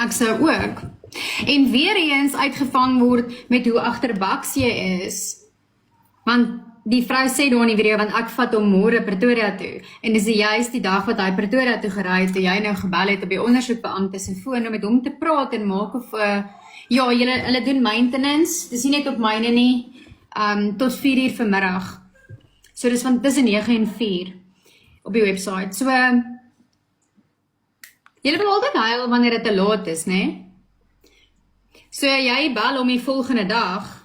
Ek sou ook. En weer eens uitgevang word met hoe agterbaks jy is. Want die vrou sê daar in die video, want ek vat hom môre Pretoria toe. En dis juist die dag wat hy Pretoria toe gery het, toe jy nou gebel het op die ondersoekbeampte se foon om met hom te praat en maak of ja, hulle doen maintenance. Dis nie net op myne nie. Tot 4:00 vanmiddag. So dis van tussen 9 en 4 op die website. So julle wil altyd huil wanneer dit te laat is, né? So jy bel om die volgende dag.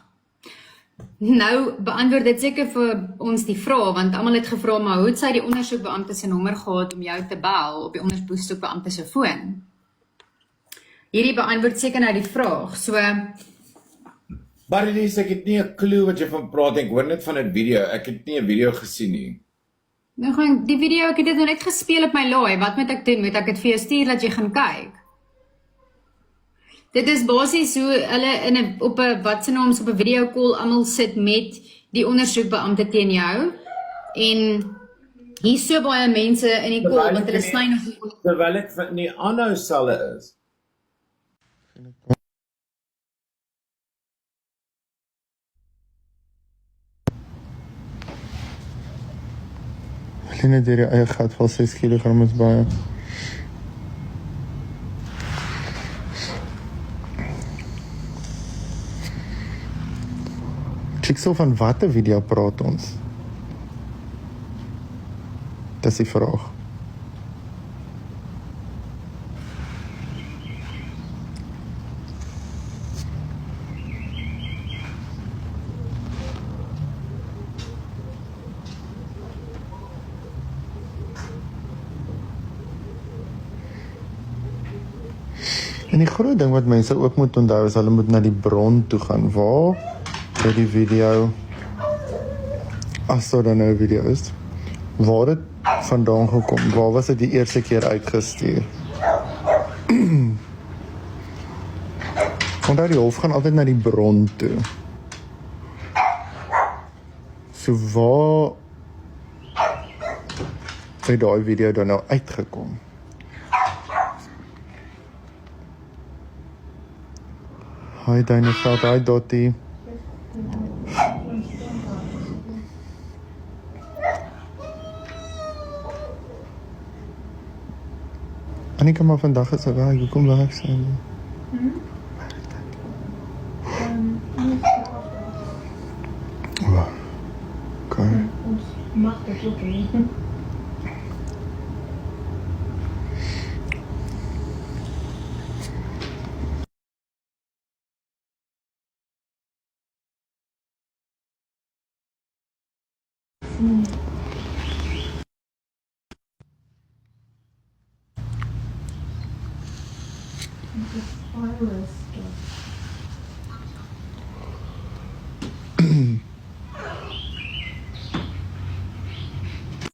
Nou beantwoord dit seker vir ons die vraag, want almal het gevra, maar hoe het sy die ondersoekbeampte se nommer gehad om jou te bel op die ondersoekbeampte se foon? Hierdie beantwoord seker nou die vraag. So Marilise, ek het nie 'n klou wat jy van praat, ek hoor net van 'n video. Ek het nie 'n video gesien nie. nou gaan die video, ek het dit nou net gespeel op my laai. Wat moet ek doen? Moet ek dit vir jou stuur dat jy gaan kyk? Dit is basies hoe hulle op 'n wat se naam op 'n video call almal sit met die ondersoekbeampte teen jou. En hier so baie mense in die call want hulle sny nog Terwyl ek in die aanhou selle is. Hulle net deur die eie gat val 6 kg is baie. Kyk so van watter video praat ons? Dis die vraag. En die groot ding wat mense ook moet onthou is hulle moet na die bron toe gaan. Waar by die video, as daar dan nou 'n video is, waar het vandaan gekom? Waar was dit die eerste keer uitgestuur? Onthou die hof gaan altyd na die bron toe. So waar het daai video dan nou uitgekom? Hi Dyneveld, hi Dottie. Annika, maar vandag is sy weg, hoekom werk sy nie? Okay. Ons mag dit ook nie. Dit is virus stuff.